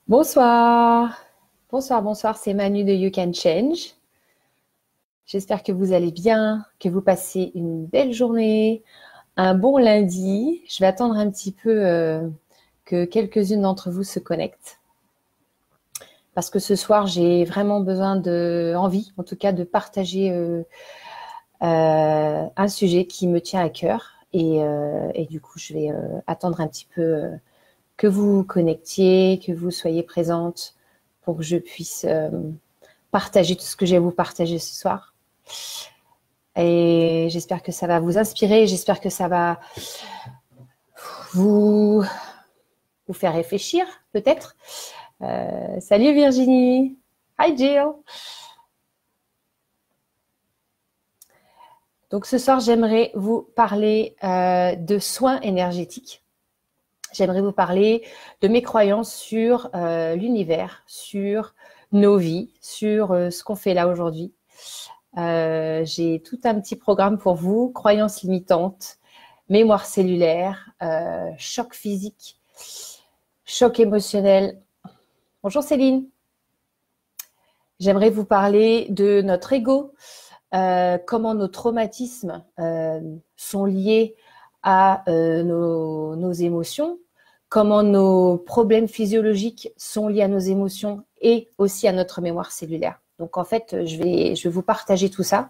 Bonsoir, bonsoir, c'est Manu de You Can Change. J'espère que vous allez bien, que vous passez une belle journée, un bon lundi. Je vais attendre un petit peu que quelques-unes d'entre vous se connectent. Parce que ce soir, j'ai vraiment besoin envie, en tout cas, de partager un sujet qui me tient à cœur. Et du coup, je vais attendre un petit peu que vous vous connectiez, que vous soyez présente pour que je puisse partager tout ce que j'ai à vous partager ce soir. Et j'espère que ça va vous inspirer, j'espère que ça va vous faire réfléchir, peut-être. Salut Virginie. Hi Jill. Donc ce soir, j'aimerais vous parler de soins énergétiques. J'aimerais vous parler de mes croyances sur l'univers, sur nos vies, sur ce qu'on fait là aujourd'hui. J'ai tout un petit programme pour vous, croyances limitantes, mémoire cellulaire, choc physique, choc émotionnel. Bonjour Céline. J'aimerais vous parler de notre ego, comment nos traumatismes sont liés à nos émotions, comment nos problèmes physiologiques sont liés à nos émotions et aussi à notre mémoire cellulaire. Donc, en fait, je vais vous partager tout ça.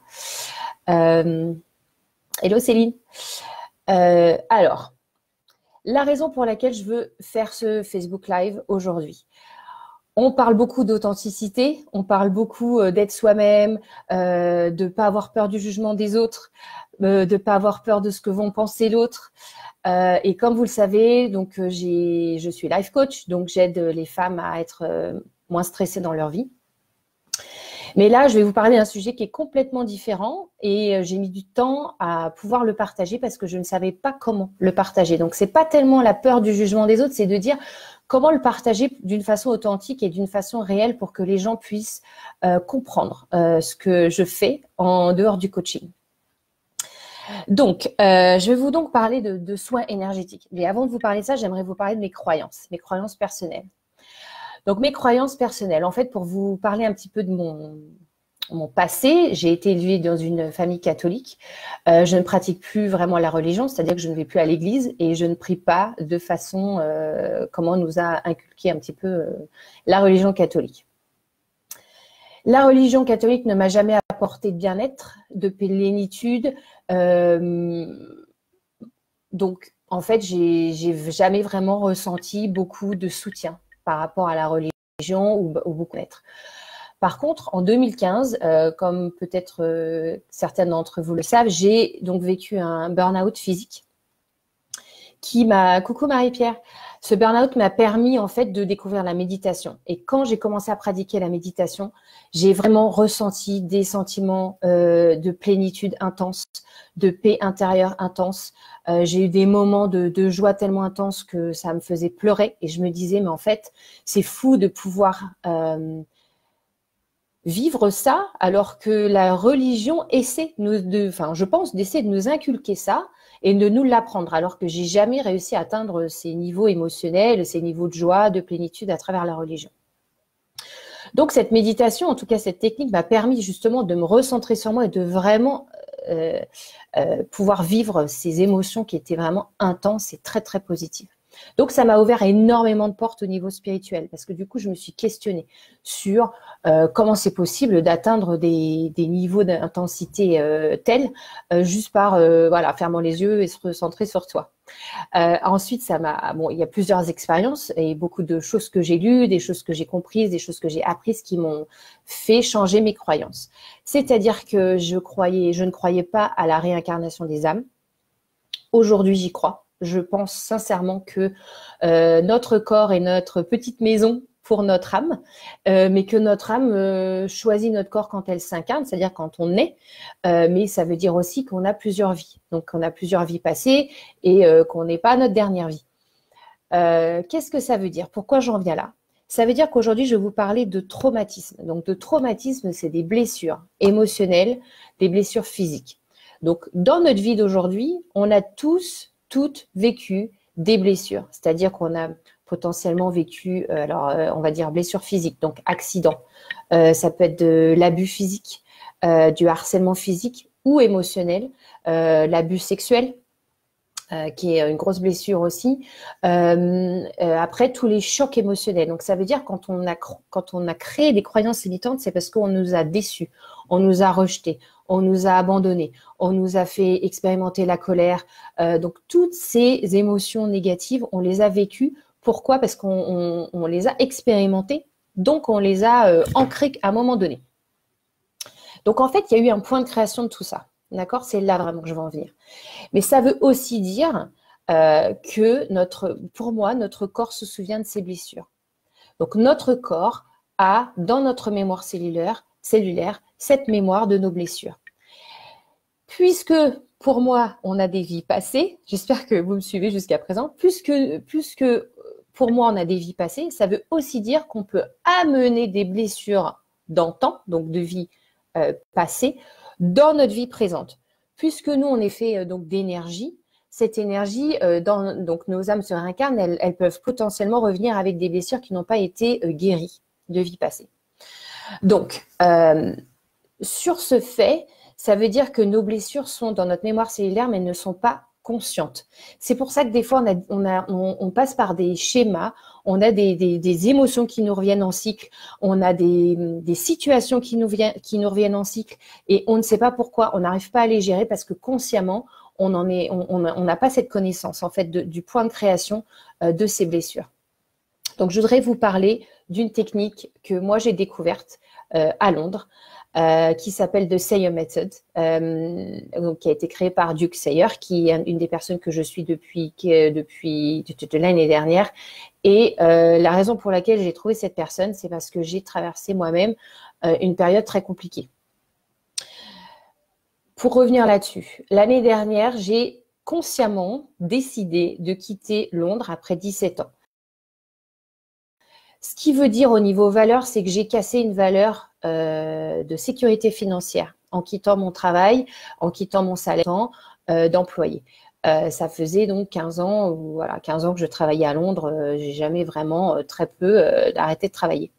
Hello Céline. Alors, la raison pour laquelle je veux faire ce Facebook Live aujourd'hui. On parle beaucoup d'authenticité, on parle beaucoup d'être soi-même, de ne pas avoir peur du jugement des autres, de ne pas avoir peur de ce que vont penser l'autre. Et comme vous le savez, donc je suis life coach, donc j'aide les femmes à être moins stressées dans leur vie. Mais là, je vais vous parler d'un sujet qui est complètement différent et j'ai mis du temps à pouvoir le partager parce que je ne savais pas comment le partager. Donc, c'est pas tellement la peur du jugement des autres, c'est de dire comment le partager d'une façon authentique et d'une façon réelle pour que les gens puissent comprendre ce que je fais en dehors du coaching. Donc, je vais vous donc parler de soins énergétiques. Mais avant de vous parler de ça, j'aimerais vous parler de mes croyances personnelles. Donc, mes croyances personnelles, en fait, pour vous parler un petit peu de mon passé, j'ai été élevée dans une famille catholique. Je ne pratique plus vraiment la religion, c'est-à-dire que je ne vais plus à l'église et je ne prie pas de façon comme on nous a inculqué un petit peu la religion catholique. La religion catholique ne m'a jamais apporté de bien-être, de plénitude. Donc, en fait, j'ai jamais vraiment ressenti beaucoup de soutien par rapport à la religion ou beaucoup d'être. Par contre, en 2015, comme peut-être certaines d'entre vous le savent, j'ai donc vécu un burn-out physique qui m'a… Coucou Marie-Pierre. Ce burn-out m'a permis en fait de découvrir la méditation. Et quand j'ai commencé à pratiquer la méditation, j'ai vraiment ressenti des sentiments de plénitude intense, de paix intérieure intense. J'ai eu des moments de joie tellement intenses que ça me faisait pleurer. Et je me disais, mais en fait, c'est fou de pouvoir vivre ça alors que la religion essaie, je pense, d'essayer de nous inculquer ça et de nous l'apprendre, alors que j'ai jamais réussi à atteindre ces niveaux émotionnels, ces niveaux de joie, de plénitude à travers la religion. Donc cette méditation, en tout cas cette technique, m'a permis justement de me recentrer sur moi et de vraiment pouvoir vivre ces émotions qui étaient vraiment intenses et très très positives. Donc, ça m'a ouvert énormément de portes au niveau spirituel parce que du coup, je me suis questionnée sur comment c'est possible d'atteindre des niveaux d'intensité tels juste par fermant les yeux et se recentrer sur toi. Ensuite, il y a plusieurs expériences et beaucoup de choses que j'ai lues, des choses que j'ai comprises, des choses que j'ai apprises qui m'ont fait changer mes croyances. C'est-à-dire que je ne croyais pas à la réincarnation des âmes. Aujourd'hui, j'y crois. Je pense sincèrement que notre corps est notre petite maison pour notre âme, mais que notre âme choisit notre corps quand elle s'incarne, c'est-à-dire quand on est, mais ça veut dire aussi qu'on a plusieurs vies. Donc, on a plusieurs vies passées et qu'on n'est pas notre dernière vie. Qu'est-ce que ça veut dire? Pourquoi j'en viens là? Ça veut dire qu'aujourd'hui, je vais vous parler de traumatisme. Donc, de traumatisme, c'est des blessures émotionnelles, des blessures physiques. Donc, dans notre vie d'aujourd'hui, on a toutes vécu des blessures. C'est-à-dire qu'on a potentiellement vécu, on va dire blessure physique, donc accident. Ça peut être de l'abus physique, du harcèlement physique ou émotionnel, l'abus sexuel, qui est une grosse blessure aussi. Après, tous les chocs émotionnels. Donc, ça veut dire quand on a créé des croyances limitantes, c'est parce qu'on nous a déçus, on nous a rejetés, on nous a abandonnés, on nous a fait expérimenter la colère. Donc, toutes ces émotions négatives, on les a vécues. Pourquoi? Parce qu'on les a expérimentées, donc on les a ancrées à un moment donné. Donc, en fait, il y a eu un point de création de tout ça. D'accord? C'est là vraiment que je veux en venir. Mais ça veut aussi dire que pour moi, notre corps se souvient de ses blessures. Donc, notre corps a, dans notre mémoire cellulaire, cette mémoire de nos blessures. Puisque, pour moi, on a des vies passées, j'espère que vous me suivez jusqu'à présent, puisque pour moi, on a des vies passées, ça veut aussi dire qu'on peut amener des blessures d'antan, donc de vie passée, dans notre vie présente. Puisque nous, on est fait donc d'énergie, cette énergie, donc nos âmes se réincarnent, elles peuvent potentiellement revenir avec des blessures qui n'ont pas été guéries de vie passée. Donc, sur ce fait, ça veut dire que nos blessures sont dans notre mémoire cellulaire, mais elles ne sont pas conscientes. C'est pour ça que des fois, on passe par des schémas, on a des émotions qui nous reviennent en cycle, on a des situations qui nous reviennent en cycle, et on ne sait pas pourquoi, on n'arrive pas à les gérer parce que consciemment, on n'a pas cette connaissance en fait du point de création de ces blessures. Donc, je voudrais vous parler d'une technique que moi j'ai découverte à Londres, qui s'appelle The Sayer Method, donc, qui a été créée par Duke Sayer, qui est une des personnes que je suis depuis l'année dernière. Et la raison pour laquelle j'ai trouvé cette personne, c'est parce que j'ai traversé moi-même une période très compliquée. Pour revenir là-dessus, l'année dernière, j'ai consciemment décidé de quitter Londres après 17 ans. Ce qui veut dire au niveau valeur, c'est que j'ai cassé une valeur de sécurité financière en quittant mon travail, en quittant mon salaire d'employé. Ça faisait donc 15 ans, voilà, 15 ans que je travaillais à Londres. J'ai jamais vraiment, très peu, arrêté de travailler.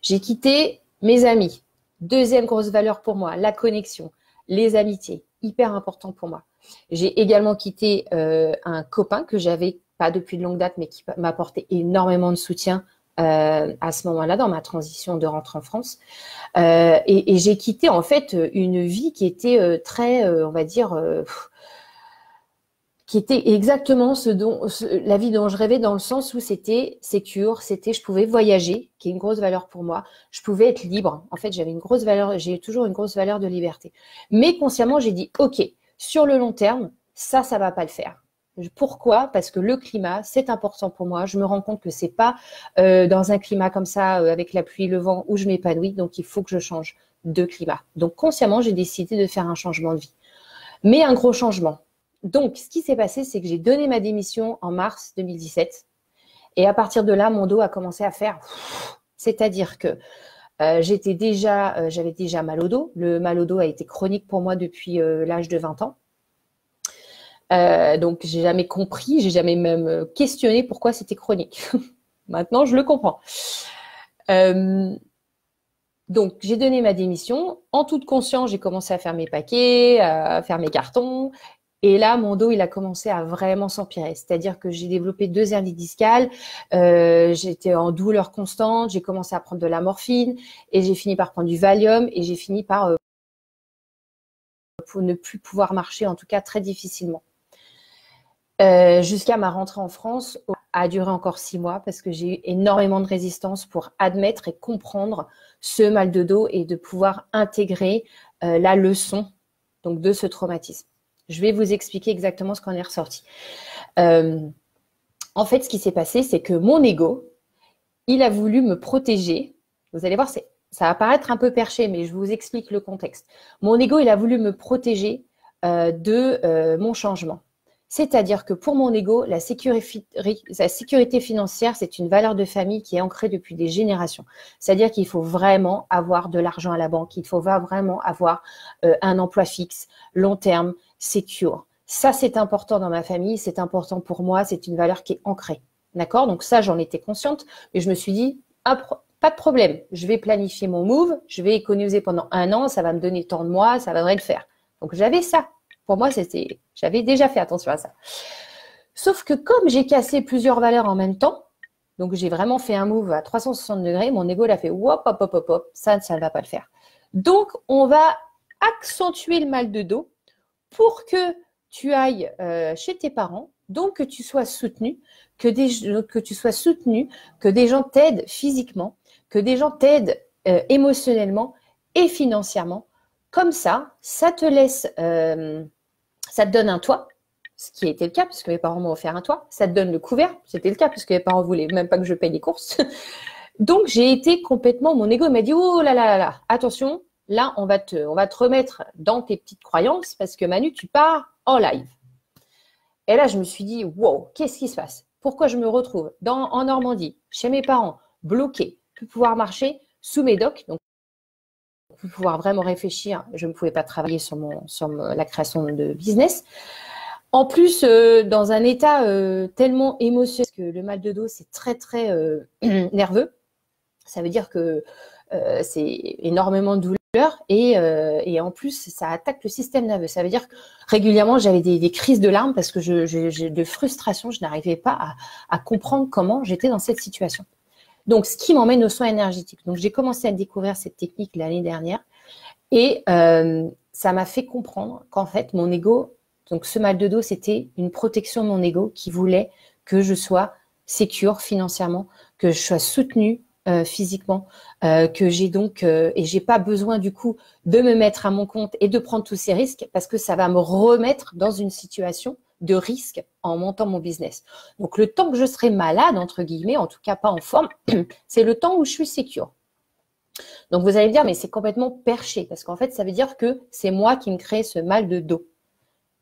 J'ai quitté mes amis. Deuxième grosse valeur pour moi, la connexion, les amitiés, hyper important pour moi. J'ai également quitté un copain que j'avais pas depuis de longue date, mais qui m'a apporté énormément de soutien à ce moment-là, dans ma transition de rentrée en France. Et j'ai quitté en fait une vie qui était très, on va dire, qui était exactement la vie dont je rêvais, dans le sens où c'était sécure, je pouvais voyager, qui est une grosse valeur pour moi. Je pouvais être libre. En fait, j'ai toujours une grosse valeur de liberté. Mais consciemment, j'ai dit, OK, sur le long terme, ça va pas le faire. Pourquoi? Parce que le climat, c'est important pour moi. Je me rends compte que c'est pas dans un climat comme ça, avec la pluie, le vent, où je m'épanouis. Donc, il faut que je change de climat. Donc, consciemment, j'ai décidé de faire un changement de vie. Mais un gros changement. Donc, ce qui s'est passé, c'est que j'ai donné ma démission en mars 2017. Et à partir de là, mon dos a commencé à faire... C'est-à-dire que j'avais déjà mal au dos. Le mal au dos a été chronique pour moi depuis l'âge de 20 ans. Donc, j'ai jamais compris, j'ai jamais même questionné pourquoi c'était chronique. Maintenant, je le comprends. Donc, j'ai donné ma démission. En toute conscience, j'ai commencé à faire mes paquets, à faire mes cartons. Et là, mon dos, il a commencé à vraiment s'empirer. C'est-à-dire que j'ai développé 2 hernies discales, j'étais en douleur constante, j'ai commencé à prendre de la morphine et j'ai fini par prendre du Valium et j'ai fini par pour ne plus pouvoir marcher, en tout cas très difficilement. Jusqu'à ma rentrée en France, a duré encore 6 mois parce que j'ai eu énormément de résistance pour admettre et comprendre ce mal de dos et de pouvoir intégrer la leçon donc de ce traumatisme. Je vais vous expliquer exactement ce qu'en est ressorti. En fait, ce qui s'est passé, c'est que mon ego, il a voulu me protéger. Vous allez voir, ça va paraître un peu perché, mais je vous explique le contexte. Mon ego, il a voulu me protéger de mon changement. C'est-à-dire que pour mon ego, la sécurité financière, c'est une valeur de famille qui est ancrée depuis des générations. C'est-à-dire qu'il faut vraiment avoir de l'argent à la banque, il faut vraiment avoir un emploi fixe, long terme, secure. Ça, c'est important dans ma famille, c'est important pour moi, c'est une valeur qui est ancrée. D'accord? Donc ça, j'en étais consciente. Mais je me suis dit, pas de problème. Je vais planifier mon move. Je vais économiser pendant 1 an. Ça va me donner tant de mois. Ça devrait le faire. Donc j'avais ça. Pour moi, j'avais déjà fait attention à ça. Sauf que comme j'ai cassé plusieurs valeurs en même temps, donc j'ai vraiment fait un move à 360 degrés, mon ego l'a fait hop, hop, hop, hop, hop, ça ne va pas le faire. Donc, on va accentuer le mal de dos pour que tu ailles chez tes parents, donc que tu sois soutenu, que des gens t'aident physiquement, que des gens t'aident émotionnellement et financièrement. Comme ça te laisse, ça te donne un toit, ce qui a été le cas puisque mes parents m'ont offert un toit. Ça te donne le couvert, c'était le cas puisque mes parents voulaient même pas que je paye les courses. Donc j'ai été complètement, mon ego m'a dit oh là là là là, attention, là on va te remettre dans tes petites croyances parce que Manu, tu pars en live. Et là je me suis dit wow, qu'est-ce qui se passe? Pourquoi je me retrouve en Normandie, chez mes parents, bloquée, plus pouvoir marcher sous mes docks, donc pour pouvoir vraiment réfléchir, je ne pouvais pas travailler sur la création de business. En plus, dans un état tellement émotionnel, parce que le mal de dos, c'est très, très nerveux. Ça veut dire que c'est énormément de douleur et en plus, ça attaque le système nerveux. Ça veut dire que régulièrement, j'avais des crises de larmes parce que de frustration, je n'arrivais pas à comprendre comment j'étais dans cette situation. Donc, ce qui m'emmène aux soins énergétiques. Donc, j'ai commencé à découvrir cette technique l'année dernière et ça m'a fait comprendre qu'en fait, mon ego, donc ce mal de dos, c'était une protection de mon ego qui voulait que je sois sécure financièrement, que je sois soutenue physiquement, que j'ai donc et j'ai pas besoin du coup de me mettre à mon compte et de prendre tous ces risques parce que ça va me remettre dans une situation de risque en montant mon business. Donc le temps que je serai malade entre guillemets, en tout cas pas en forme, c'est le temps où je suis sécure. Donc vous allez me dire mais c'est complètement perché parce qu'en fait ça veut dire que c'est moi qui me crée ce mal de dos.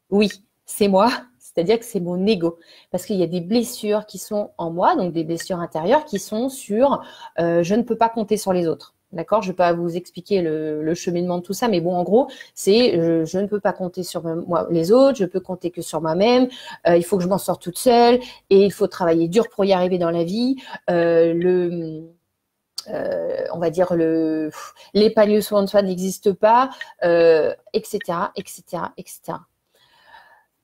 Oui, c'est moi, c'est-à-dire que c'est mon ego. Parce qu'il y a des blessures qui sont en moi, donc des blessures intérieures qui sont sur je ne peux pas compter sur les autres. D'accord? Je ne vais pas vous expliquer le cheminement de tout ça, mais bon, en gros, c'est je ne peux pas compter sur moi, les autres, je peux compter que sur moi-même, il faut que je m'en sorte toute seule et il faut travailler dur pour y arriver dans la vie. On va dire l'épanouissement de soi n'existe pas, etc., etc., etc.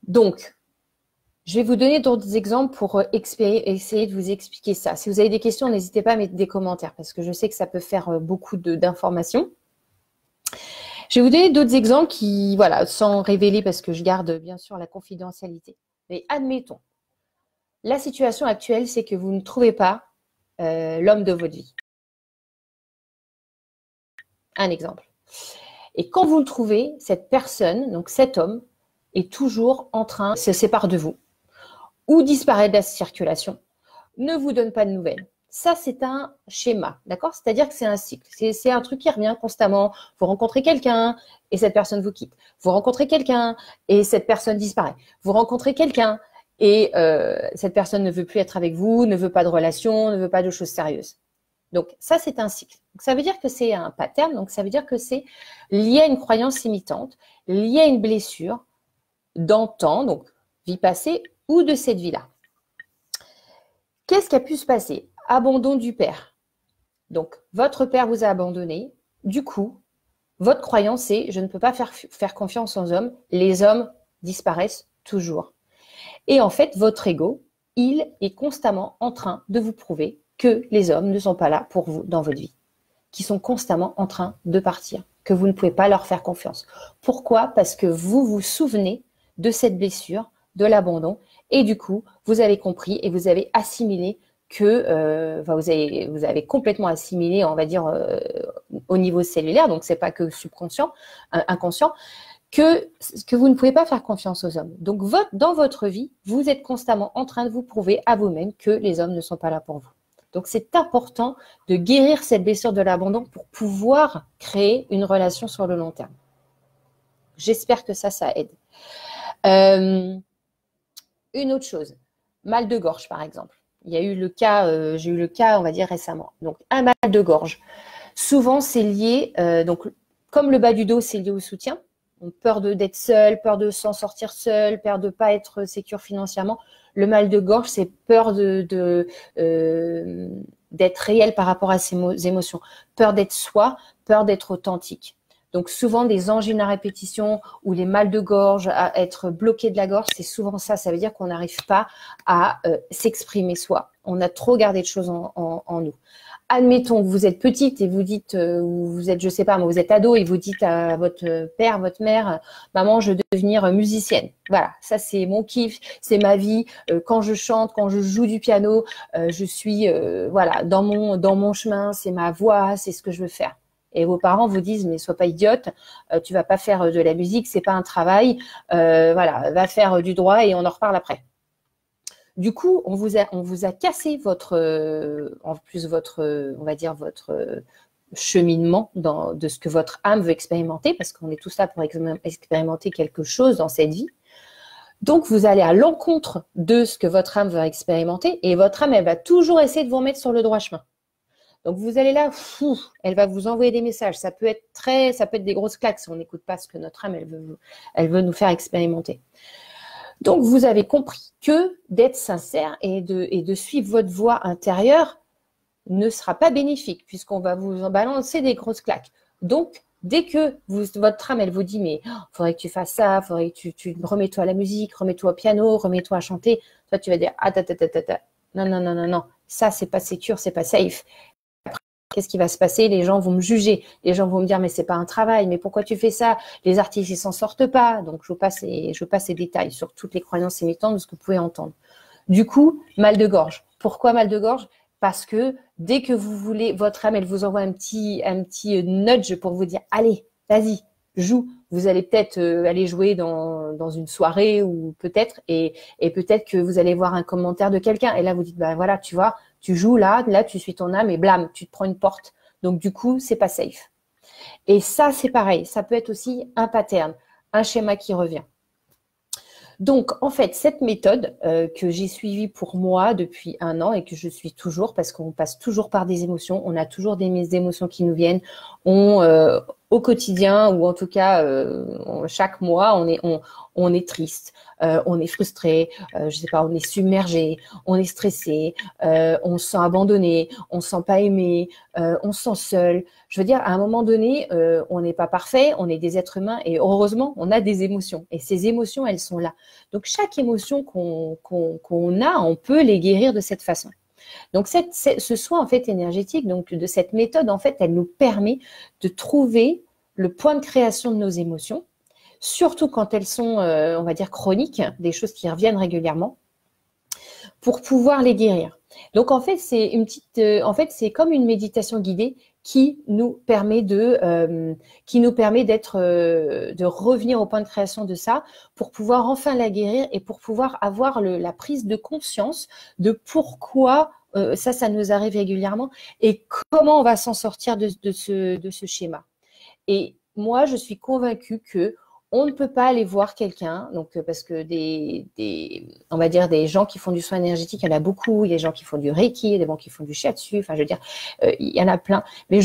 Donc, je vais vous donner d'autres exemples pour essayer de vous expliquer ça. Si vous avez des questions, n'hésitez pas à mettre des commentaires parce que je sais que ça peut faire beaucoup d'informations. Je vais vous donner d'autres exemples qui, voilà, sans révéler parce que je garde bien sûr la confidentialité. Mais admettons, la situation actuelle, c'est que vous ne trouvez pas l'homme de votre vie. Un exemple. Et quand vous le trouvez, cette personne, donc cet homme, est toujours en train de se séparer de vous ou disparaît de la circulation, ne vous donne pas de nouvelles. Ça, c'est un schéma, d'accord? C'est-à-dire que c'est un cycle. C'est un truc qui revient constamment. Vous rencontrez quelqu'un et cette personne vous quitte. Vous rencontrez quelqu'un et cette personne disparaît. Vous rencontrez quelqu'un et cette personne ne veut plus être avec vous, ne veut pas de relation, ne veut pas de choses sérieuses. Donc, ça, c'est un cycle. Donc, ça veut dire que c'est un pattern. Donc, ça veut dire que c'est lié à une croyance limitante, lié à une blessure d'antan, donc vie passée ou de cette vie-là. Qu'est-ce qui a pu se passer? Abandon du père. Donc, votre père vous a abandonné. Du coup, votre croyance est « je ne peux pas faire confiance aux hommes. Les hommes disparaissent toujours ». Et en fait, votre ego, il est constamment en train de vous prouver que les hommes ne sont pas là pour vous dans votre vie, qui sont constamment en train de partir, que vous ne pouvez pas leur faire confiance. Pourquoi? Parce que vous vous souvenez de cette blessure, de l'abandon, et du coup, vous avez compris et vous avez assimilé que, vous avez complètement assimilé, on va dire, au niveau cellulaire, donc c'est pas que subconscient, inconscient, que vous ne pouvez pas faire confiance aux hommes. Donc, dans votre vie, vous êtes constamment en train de vous prouver à vous-même que les hommes ne sont pas là pour vous. Donc, c'est important de guérir cette blessure de l'abandon pour pouvoir créer une relation sur le long terme. J'espère que ça aide. Une autre chose, mal de gorge par exemple. Il y a eu le cas, j'ai eu le cas, on va dire récemment. Donc, un mal de gorge. Souvent, c'est lié, donc comme le bas du dos, c'est lié au soutien. Donc, peur d'être seul, peur de s'en sortir seul, peur de ne pas être sécure financièrement. Le mal de gorge, c'est peur d'être réel par rapport à ses émotions, peur d'être soi, peur d'être authentique. Donc souvent des angines à répétition ou les mal de gorge, à être bloqué de la gorge, c'est souvent ça. Ça veut dire qu'on n'arrive pas à s'exprimer soi. On a trop gardé de choses en nous. Admettons que vous êtes petite et vous dites, vous êtes, je sais pas, vous êtes ado et vous dites à votre père, votre mère, maman, je veux devenir musicienne. Voilà, ça c'est mon kiff, c'est ma vie. Quand je chante, quand je joue du piano, je suis, voilà, dans mon chemin, c'est ma voix, c'est ce que je veux faire. Et vos parents vous disent, mais sois pas idiote, tu vas pas faire de la musique, c'est pas un travail, voilà, va faire du droit et on en reparle après. Du coup, on vous a cassé en plus on va dire votre cheminement de ce que votre âme veut expérimenter, parce qu'on est tous là pour expérimenter quelque chose dans cette vie. Donc, vous allez à l'encontre de ce que votre âme veut expérimenter, et votre âme, elle va toujours essayer de vous remettre sur le droit chemin. Donc, vous allez là, elle va vous envoyer des messages. Ça peut être des grosses claques si on n'écoute pas ce que notre âme, elle veut nous faire expérimenter. Donc, vous avez compris que d'être sincère et de suivre votre voie intérieure ne sera pas bénéfique puisqu'on va vous en balancer des grosses claques. Donc, dès que votre âme, elle vous dit, mais faudrait que tu fasses ça, faudrait que tu remets-toi à la musique, remets-toi au piano, remets-toi à chanter, toi, tu vas dire, non, ça, c'est pas sécure, c'est pas safe. Qu'est-ce qui va se passer? Les gens vont me juger. Les gens vont me dire, mais c'est pas un travail. Mais pourquoi tu fais ça? Les artistes, ils s'en sortent pas. Donc, je vous passe les détails sur toutes les croyances limitantes de ce que vous pouvez entendre. Du coup, mal de gorge. Pourquoi mal de gorge? Parce que dès que vous voulez, votre âme, elle vous envoie un petit nudge pour vous dire, allez, vas-y, joue. Vous allez peut-être aller jouer dans une soirée ou peut-être, et peut-être que vous allez voir un commentaire de quelqu'un. Et là, vous dites, ben voilà, tu vois, tu joues là, tu suis ton âme et blam, tu te prends une porte. Donc, du coup, c'est pas safe. Et ça, c'est pareil. Ça peut être aussi un pattern, un schéma qui revient. Donc, en fait, cette méthode que j'ai suivie pour moi depuis 1 an et que je suis toujours, parce qu'on passe toujours par des émotions, on a toujours des émotions qui nous viennent, au quotidien ou en tout cas chaque mois, on est triste, on est frustré, je sais pas, on est submergé, on est stressé, on se sent abandonné, on se sent pas aimé, on se sent seul. Je veux dire, à un moment donné, on n'est pas parfait, on est des êtres humains et heureusement, on a des émotions. Et ces émotions, elles sont là. Donc, chaque émotion qu'on a, on peut les guérir de cette façon. Donc, ce soin en fait énergétique, donc de cette méthode, en fait, elle nous permet de trouver le point de création de nos émotions, surtout quand elles sont, on va dire, chroniques, des choses qui reviennent régulièrement, pour pouvoir les guérir. Donc, en fait, c'est comme une méditation guidée qui nous permet de revenir au point de création de ça pour pouvoir enfin la guérir et pour pouvoir avoir la prise de conscience de pourquoi ça nous arrive régulièrement et comment on va s'en sortir de ce schéma. Et moi, je suis convaincue que on ne peut pas aller voir quelqu'un, donc parce que on va dire des gens qui font du soin énergétique, il y en a beaucoup. Il y a des gens qui font du Reiki, il y a des gens qui font du Shiatsu. Enfin, je veux dire, il y en a plein. Mais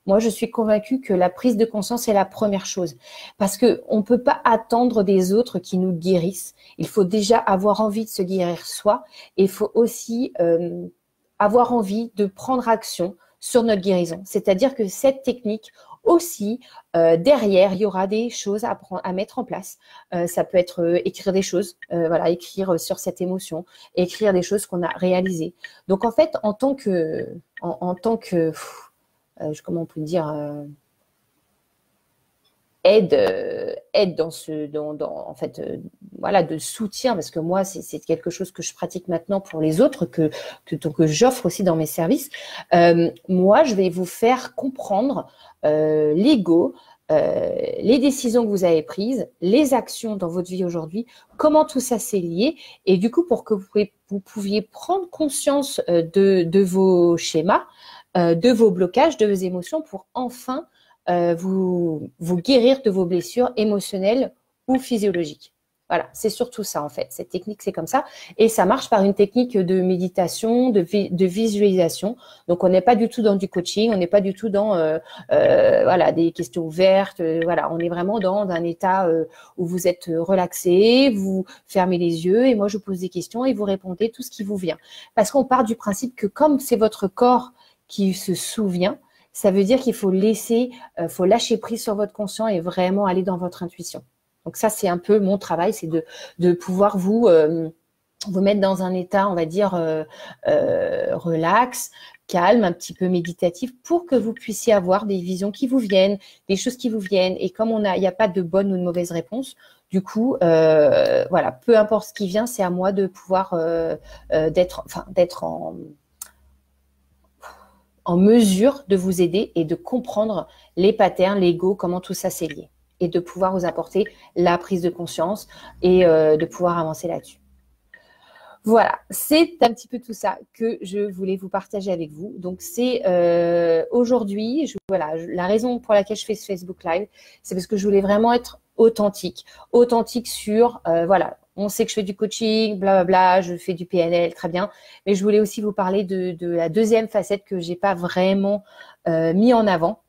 moi, je suis convaincue que la prise de conscience est la première chose, parce que on peut pas attendre des autres qui nous guérissent. Il faut déjà avoir envie de se guérir soi, et il faut aussi avoir envie de prendre action sur notre guérison. C'est-à-dire que cette technique aussi, derrière, il y aura des choses à mettre en place. Ça peut être écrire des choses, voilà, écrire sur cette émotion, écrire des choses qu'on a réalisées. Donc en fait, en tant que comment on peut dire, aide en fait, voilà, de soutien, parce que moi, c'est quelque chose que je pratique maintenant pour les autres, que j'offre aussi dans mes services. Moi, je vais vous faire comprendre l'ego, les décisions que vous avez prises, les actions dans votre vie aujourd'hui, comment tout ça s'est lié, et du coup, pour que vous pouviez prendre conscience de vos schémas, de vos blocages, de vos émotions, pour enfin vous guérir de vos blessures émotionnelles ou physiologiques. Voilà, c'est surtout ça en fait. Cette technique, c'est comme ça. Et ça marche par une technique de méditation, de visualisation. Donc, on n'est pas du tout dans du coaching, on n'est pas du tout dans voilà, des questions ouvertes. Voilà, on est vraiment dans un état où vous êtes relaxé, vous fermez les yeux et moi, je vous pose des questions et vous répondez tout ce qui vous vient. Parce qu'on part du principe que comme c'est votre corps qui se souvient, ça veut dire qu'il faut faut lâcher prise sur votre conscient et vraiment aller dans votre intuition. Donc ça, c'est un peu mon travail, c'est de pouvoir vous mettre dans un état, on va dire, relax, calme, un petit peu méditatif, pour que vous puissiez avoir des visions qui vous viennent, des choses qui vous viennent. Et comme il n'y a pas de bonne ou de mauvaise réponse, du coup, voilà, peu importe ce qui vient, c'est à moi de pouvoir d'être en mesure de vous aider et de comprendre les patterns, l'ego, comment tout ça s'est lié. Et de pouvoir vous apporter la prise de conscience et de pouvoir avancer là-dessus. Voilà, c'est un petit peu tout ça que je voulais vous partager avec vous. Donc, c'est aujourd'hui, voilà, la raison pour laquelle je fais ce Facebook Live, c'est parce que je voulais vraiment être authentique. Authentique sur, voilà, on sait que je fais du coaching, blablabla, je fais du PNL, très bien. Mais je voulais aussi vous parler de la deuxième facette que j'ai pas vraiment mis en avant.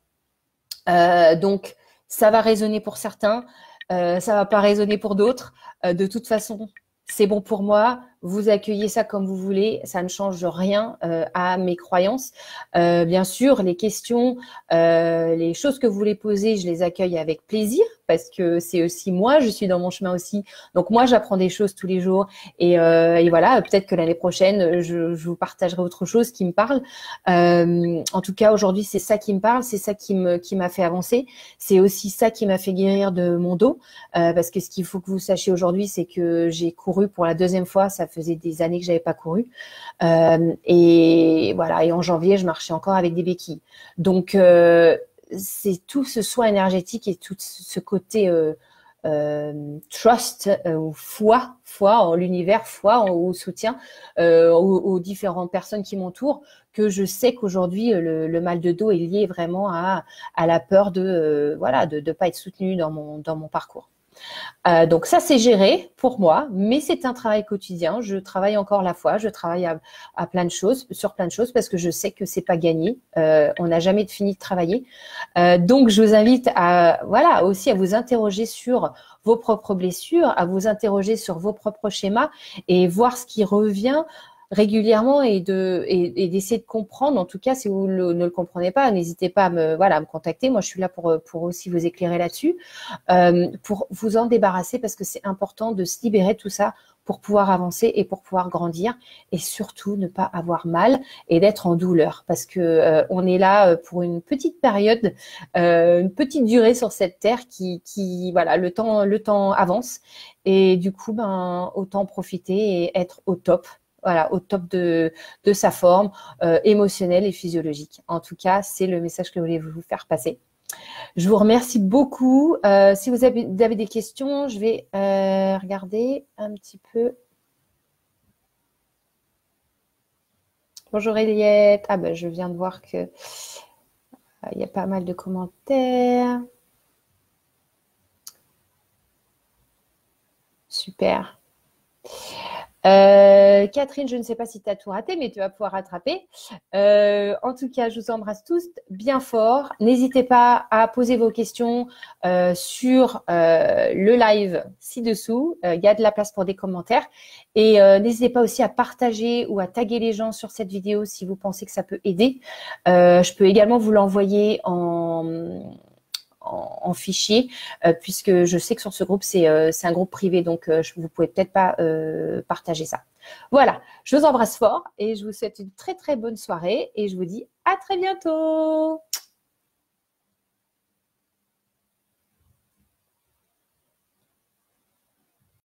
Donc, ça va résonner pour certains, ça va pas résonner pour d'autres. De toute façon, c'est bon pour moi. Vous accueillez ça comme vous voulez. Ça ne change rien à mes croyances. Bien sûr, les questions, les choses que vous voulez poser, je les accueille avec plaisir parce que c'est aussi moi. Je suis dans mon chemin aussi. Donc moi, j'apprends des choses tous les jours. Et voilà, peut-être que l'année prochaine, je vous partagerai autre chose qui me parle. En tout cas, aujourd'hui, c'est ça qui me parle. C'est ça qui m'a fait avancer. C'est aussi ça qui m'a fait guérir de mon dos. Parce que ce qu'il faut que vous sachiez aujourd'hui, c'est que j'ai couru pour la deuxième fois. Ça faisait des années que j'avais pas couru. Et voilà. Et en janvier, je marchais encore avec des béquilles. Donc, c'est tout ce soin énergétique et tout ce côté trust ou foi en l'univers, foi au soutien aux différentes personnes qui m'entourent, que je sais qu'aujourd'hui le mal de dos est lié vraiment à la peur de voilà de pas être soutenue dans mon parcours. Donc ça, c'est géré pour moi, mais c'est un travail quotidien. Je travaille encore la foi, je travaille à plein de choses, sur plein de choses, parce que je sais que c'est pas gagné. On n'a jamais fini de travailler. Donc, je vous invite voilà, aussi à vous interroger sur vos propres blessures, à vous interroger sur vos propres schémas et voir ce qui revient régulièrement et d'essayer de comprendre. En tout cas, si vous ne le comprenez pas, n'hésitez pas à me contacter. Moi, je suis là pour aussi vous éclairer là-dessus, pour vous en débarrasser, parce que c'est important de se libérer de tout ça pour pouvoir avancer et pour pouvoir grandir, et surtout ne pas avoir mal et d'être en douleur, parce que on est là pour une petite période, une petite durée sur cette terre qui voilà, le temps avance, et du coup, autant profiter et être au top. Voilà, au top de sa forme émotionnelle et physiologique. En tout cas, c'est le message que je voulais vous faire passer. Je vous remercie beaucoup. Si vous avez des questions, je vais regarder un petit peu. Bonjour Eliette. Ah ben, je viens de voir que il y a pas mal de commentaires. Super. Catherine, je ne sais pas si tu as tout raté, mais tu vas pouvoir rattraper. En tout cas, je vous embrasse tous bien fort. N'hésitez pas à poser vos questions sur le live ci-dessous. Il y a de la place pour des commentaires. Et n'hésitez pas aussi à partager ou à taguer les gens sur cette vidéo si vous pensez que ça peut aider. Je peux également vous l'envoyer en fichier, puisque je sais que sur ce groupe, c'est un groupe privé, donc vous pouvez peut-être pas partager ça. Voilà, je vous embrasse fort et je vous souhaite une très très bonne soirée et je vous dis à très bientôt.